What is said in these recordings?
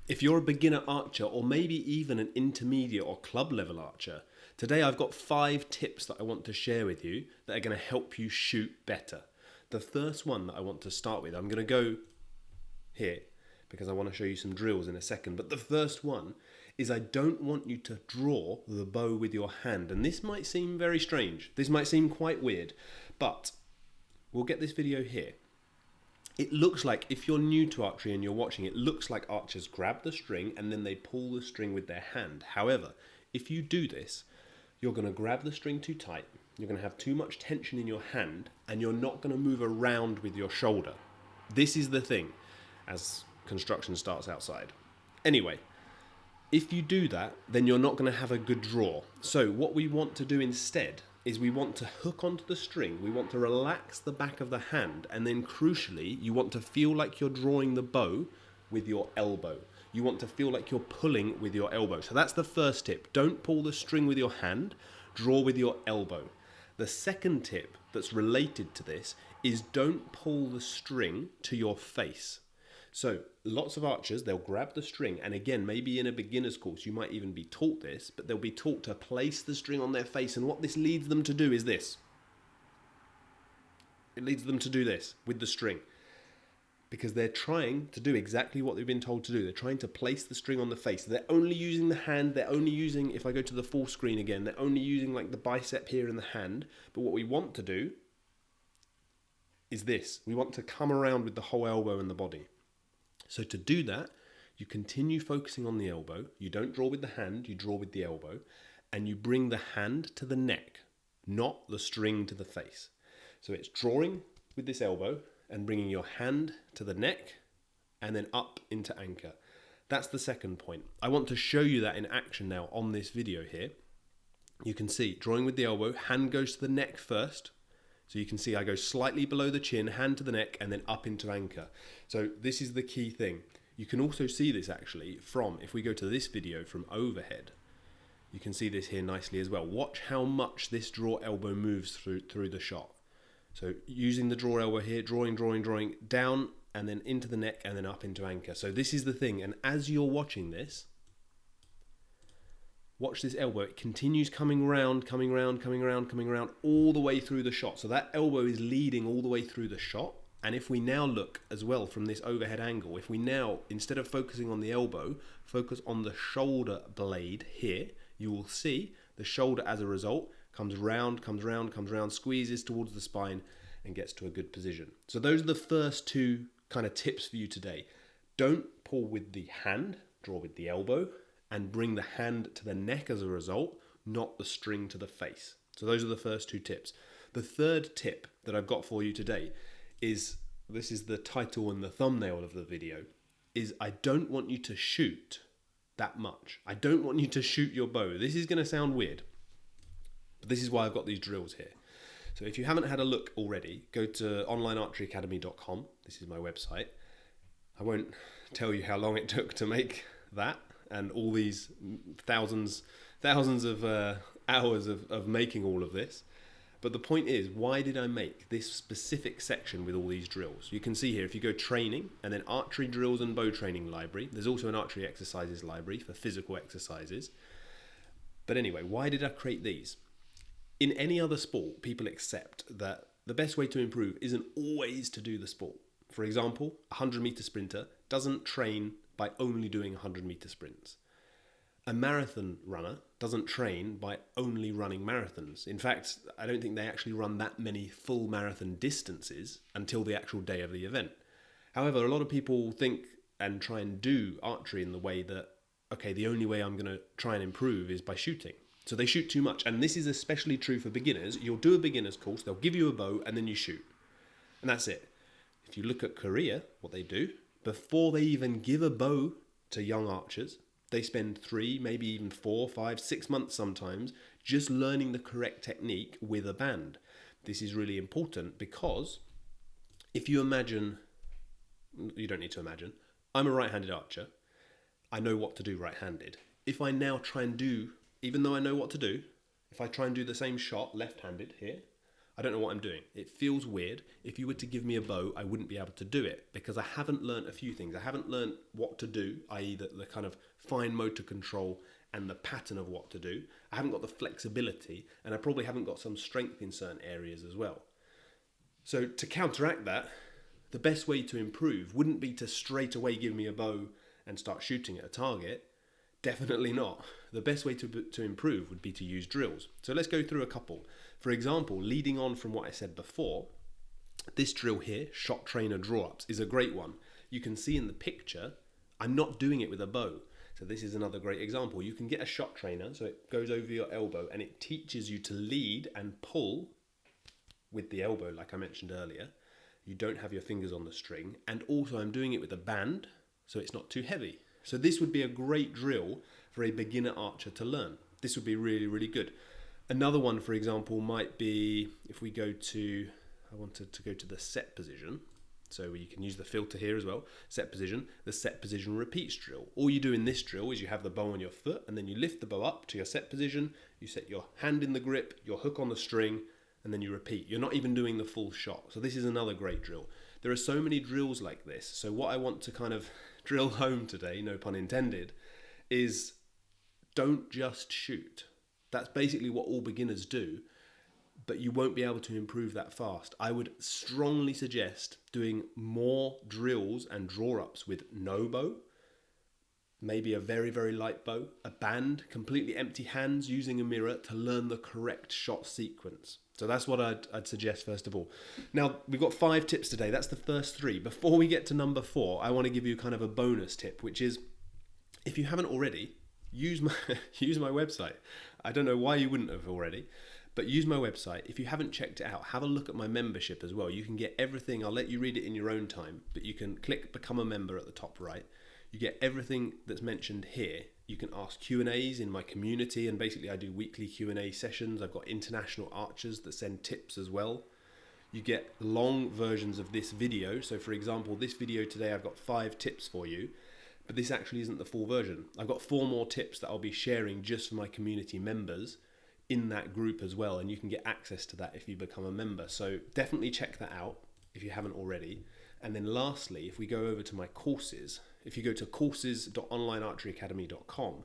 If you're a beginner archer or maybe even an intermediate or club level archer, today I've got 5 tips that I want to share with you that are going to help you shoot better. The first one that I want to start with, I'm going to go here because I want to show you some drills in a second, but the first one is I don't want you to draw the bow with your hand, and this might seem very strange, this might seem quite weird, but we'll get this video here. It looks like, if you're new to archery and you're watching, it looks like archers grab the string and then they pull the string with their hand. However, if you do this, you're going to grab the string too tight, you're going to have too much tension in your hand, and you're not going to move around with your shoulder. This is the thing, as construction starts outside. Anyway, if you do that, then you're not going to have a good draw. So what we want to do instead is we want to hook onto the string, we want to relax the back of the hand, and then crucially, you want to feel like you're drawing the bow with your elbow. You want to feel like you're pulling with your elbow. So that's the first tip. Don't pull the string with your hand, draw with your elbow. The second tip that's related to this is don't pull the string to your face. So lots of archers, they'll grab the string, and again, maybe in a beginner's course, you might even be taught this, but they'll be taught to place the string on their face, and what this leads them to do is this. It leads them to do this with the string, because they're trying to do exactly what they've been told to do. They're trying to place the string on the face. They're only using the hand, they're only using, if I go to the full screen again, they're only using like the bicep here in the hand, but what we want to do is this. We want to come around with the whole elbow and the body. So to do that, you continue focusing on the elbow, you don't draw with the hand, you draw with the elbow, and you bring the hand to the neck, not the string to the face. So it's drawing with this elbow and bringing your hand to the neck and then up into anchor. That's the second point. I want to show you that in action now on this video here. You can see, drawing with the elbow, hand goes to the neck first. So you can see I go slightly below the chin, hand to the neck, and then up into anchor. So this is the key thing. You can also see this actually from, if we go to this video from overhead, you can see this here nicely as well. Watch how much this draw elbow moves through the shot. So using the draw elbow here, drawing, down, and then into the neck, and then up into anchor. So this is the thing, and as you're watching this, watch this elbow, it continues coming round, all the way through the shot. So that elbow is leading all the way through the shot. And if we now look as well from this overhead angle, if we now, instead of focusing on the elbow, focus on the shoulder blade here, you will see the shoulder as a result comes round, squeezes towards the spine and gets to a good position. So those are the first 2 kind of tips for you today. Don't pull with the hand, draw with the elbow, and bring the hand to the neck as a result, not the string to the face. So those are the first 2 tips. The third tip that I've got for you today is, this is the title and the thumbnail of the video, is I don't want you to shoot that much. I don't want you to shoot your bow. This is going to sound weird, but this is why I've got these drills here. So if you haven't had a look already, go to onlinearcheryacademy.com. This is my website. I won't tell you how long it took to make that, and all these thousands of hours of making all of this. But the point is, why did I make this specific section with all these drills? You can see here, if you go training and then archery drills and bow training library, there's also an archery exercises library for physical exercises. But anyway, why did I create these? In any other sport, people accept that the best way to improve isn't always to do the sport. For example, a 100-meter sprinter doesn't train by only doing 100-meter sprints. A marathon runner doesn't train by only running marathons. In fact, I don't think they actually run that many full marathon distances until the actual day of the event. However, a lot of people think and try and do archery in the way that, okay, the only way I'm going to try and improve is by shooting. So they shoot too much. And this is especially true for beginners. You'll do a beginner's course, they'll give you a bow, and then you shoot. And that's it. If you look at Korea, what they do, before they even give a bow to young archers, they spend 3, maybe even 4, 5, 6 months sometimes just learning the correct technique with a band. This is really important because if you imagine, you don't need to imagine, I'm a right-handed archer. I know what to do right-handed. If I now try and do, even though I know what to do, if I try and do the same shot left-handed here, I don't know what I'm doing. It feels weird. If you were to give me a bow, I wouldn't be able to do it because I haven't learned a few things. I haven't learned what to do, i.e. the kind of fine motor control and the pattern of what to do. I haven't got the flexibility, and I probably haven't got some strength in certain areas as well. So to counteract that, the best way to improve wouldn't be to straight away give me a bow and start shooting at a target. Definitely not. The best way to improve would be to use drills. So let's go through a couple. For example, leading on from what I said before, this drill here, shot trainer draw-ups, is a great one. You can see in the picture, I'm not doing it with a bow. So this is another great example. You can get a shot trainer, so it goes over your elbow and it teaches you to lead and pull with the elbow, like I mentioned earlier. You don't have your fingers on the string. And also I'm doing it with a band, so it's not too heavy. So this would be a great drill for a beginner archer to learn. This would be really, really good. Another one, for example, might be if we go to, I wanted to go to the set position. So you can use the filter here as well, set position, the set position repeats drill. All you do in this drill is you have the bow on your foot and then you lift the bow up to your set position, you set your hand in the grip, your hook on the string, and then you repeat. You're not even doing the full shot. So this is another great drill. There are so many drills like this. So what I want to kind of drill home today, no pun intended, is don't just shoot. That's basically what all beginners do, but you won't be able to improve that fast. I would strongly suggest doing more drills and draw-ups with no bow, maybe a very, very light bow, a band, completely empty hands using a mirror to learn the correct shot sequence. So that's what I'd suggest first of all. Now, we've got 5 tips today. That's the first 3. Before we get to number 4, I want to give you kind of a bonus tip, which is if you haven't already, use my website. I don't know why you wouldn't have already, but use my website. If you haven't checked it out, have a look at my membership as well. You can get everything. I'll let you read it in your own time, but you can click become a member at the top right. You get everything that's mentioned here. You can ask Q&As in my community, and basically I do weekly Q&A sessions. I've got international archers that send tips as well. You get long versions of this video. So for example, this video today, I've got 5 tips for you, but this actually isn't the full version. I've got 4 more tips that I'll be sharing just for my community members in that group as well, and you can get access to that if you become a member. So definitely check that out if you haven't already. And then lastly, if we go over to my courses, if you go to courses.onlinearcheryacademy.com,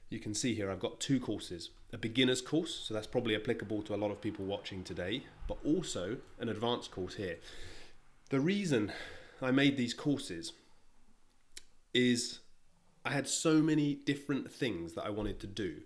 you can see here I've got 2 courses. A beginner's course, so that's probably applicable to a lot of people watching today, but also an advanced course here. The reason I made these courses is I had so many different things that I wanted to do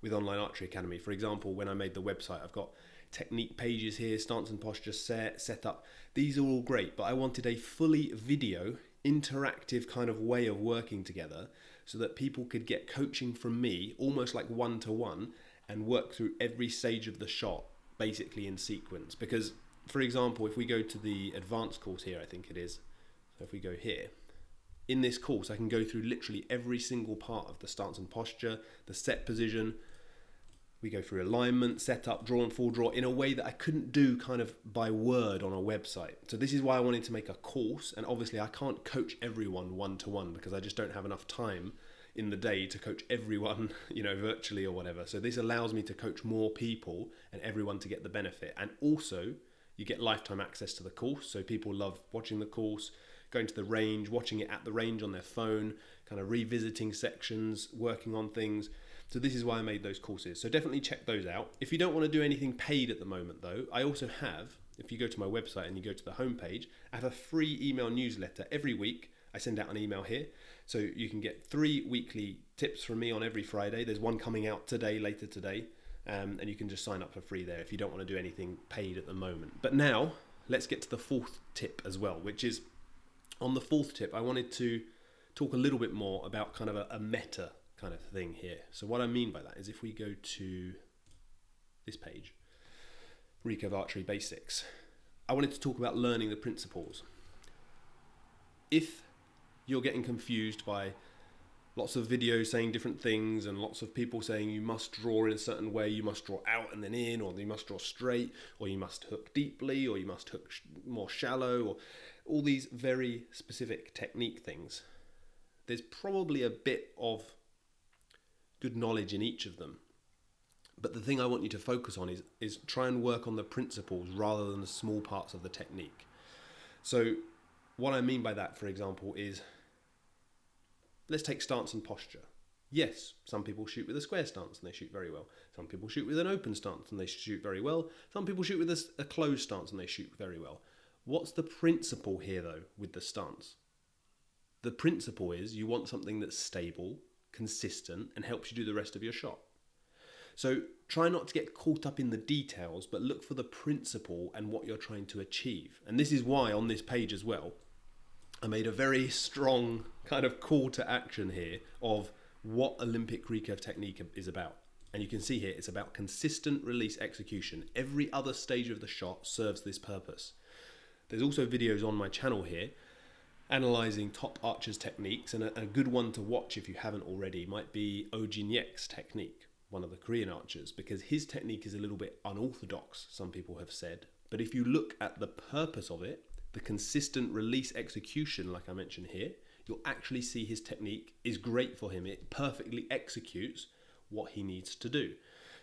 with Online Archery Academy. For example, when I made the website, I've got technique pages here, stance and posture set up. These are all great, but I wanted a fully video, interactive kind of way of working together so that people could get coaching from me, almost like one-to-one, and work through every stage of the shot, basically in sequence. Because, for example, if we go to the advanced course here, I think it is, so if we go here, in this course, I can go through literally every single part of the stance and posture, the set position. We go through alignment, setup, draw and full draw in a way that I couldn't do kind of by word on a website. So this is why I wanted to make a course. And obviously I can't coach everyone one-to-one because I just don't have enough time in the day to coach everyone, virtually or whatever. So this allows me to coach more people and everyone to get the benefit. And also you get lifetime access to the course. So people love watching the course, going to the range, watching it at the range on their phone, kind of revisiting sections, working on things. So this is why I made those courses. So definitely check those out. If you don't want to do anything paid at the moment though, I also have, if you go to my website and you go to the homepage, I have a free email newsletter every week. I send out an email here. So you can get 3 weekly tips from me on every Friday. There's one coming out today, later today. And you can just sign up for free there if you don't want to do anything paid at the moment. But now let's get to the 4th tip as well, which is on the 4th tip, I wanted to talk a little bit more about kind of a meta kind of thing here. So what I mean by that is if we go to this page, Recurve Archery Basics, I wanted to talk about learning the principles. If you're getting confused by lots of videos saying different things and lots of people saying you must draw in a certain way, you must draw out and then in, or you must draw straight, or you must hook deeply, or you must hook more shallow, or all these very specific technique things, there's probably a bit of good knowledge in each of them. But the thing I want you to focus on is try and work on the principles rather than the small parts of the technique. So what I mean by that, for example, is let's take stance and posture. Yes, some people shoot with a square stance and they shoot very well. Some people shoot with an open stance and they shoot very well. Some people shoot with a closed stance and they shoot very well. What's the principle here, though, with the stance? The principle is you want something that's stable, consistent, and helps you do the rest of your shot. So try not to get caught up in the details, but look for the principle and what you're trying to achieve. And this is why on this page as well, I made a very strong kind of call to action here of what Olympic recurve technique is about. And you can see here, it's about consistent release execution. Every other stage of the shot serves this purpose. There's also videos on my channel here analysing top archers' techniques, and a good one to watch if you haven't already might be Oh Jin-Yek's technique, one of the Korean archers, because his technique is a little bit unorthodox, some people have said. But if you look at the purpose of it, the consistent release execution, like I mentioned here, you'll actually see his technique is great for him. It perfectly executes what he needs to do.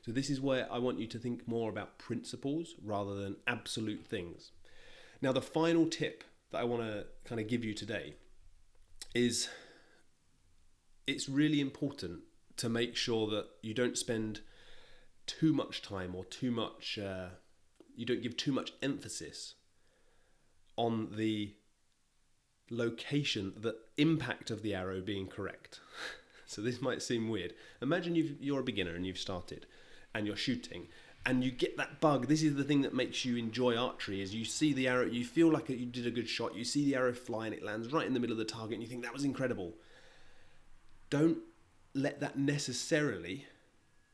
So this is where I want you to think more about principles rather than absolute things. Now, the final tip that I want to kind of give you today is it's really important to make sure that you don't spend too much time or you don't give too much emphasis on the location, the impact of the arrow being correct. So this might seem weird. Imagine you're a beginner and you've started and you're shooting and you get that bug. This is the thing that makes you enjoy archery, is you see the arrow, you feel like you did a good shot, you see the arrow fly and it lands right in the middle of the target and you think that was incredible. Don't let that necessarily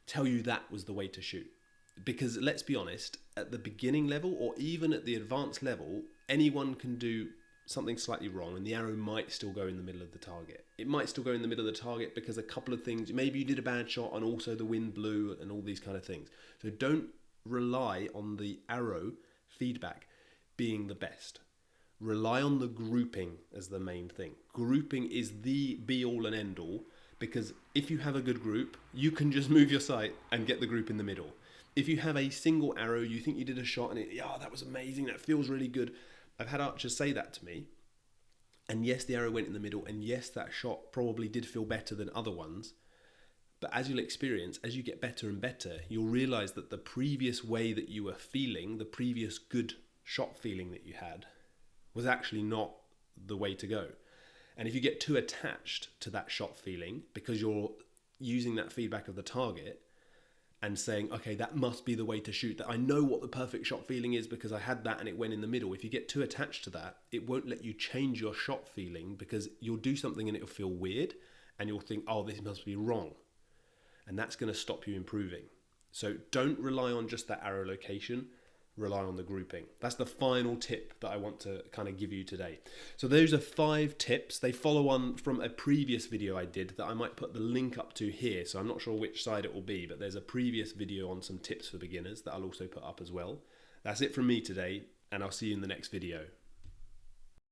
tell you that was the way to shoot. Because let's be honest, at the beginning level or even at the advanced level, anyone can do something slightly wrong and the arrow might still go in the middle of the target. It might still go in the middle of the target because a couple of things, maybe you did a bad shot and also the wind blew and all these kind of things. So don't rely on the arrow feedback being the best. Rely on the grouping as the main thing. Grouping is the be all and end all, because if you have a good group, you can just move your sight and get the group in the middle. If you have a single arrow, you think you did a shot and that was amazing, that feels really good. I've had archers say that to me. And yes, the arrow went in the middle. And yes, that shot probably did feel better than other ones. But as you'll experience, as you get better and better, you'll realize that the previous way that you were feeling, the previous good shot feeling that you had, was actually not the way to go. And if you get too attached to that shot feeling because you're using that feedback of the target and saying, okay, that must be the way to shoot, that I know what the perfect shot feeling is because I had that and it went in the middle. If you get too attached to that, it won't let you change your shot feeling, because you'll do something and it'll feel weird and you'll think, oh, this must be wrong. And that's going to stop you improving. So don't rely on just that arrow location, rely on the grouping. That's the final tip that I want to kind of give you today. So those are 5 tips. They follow on from a previous video I did that I might put the link up to here. So I'm not sure which side it will be, but there's a previous video on some tips for beginners that I'll also put up as well. That's it from me today, and I'll see you in the next video.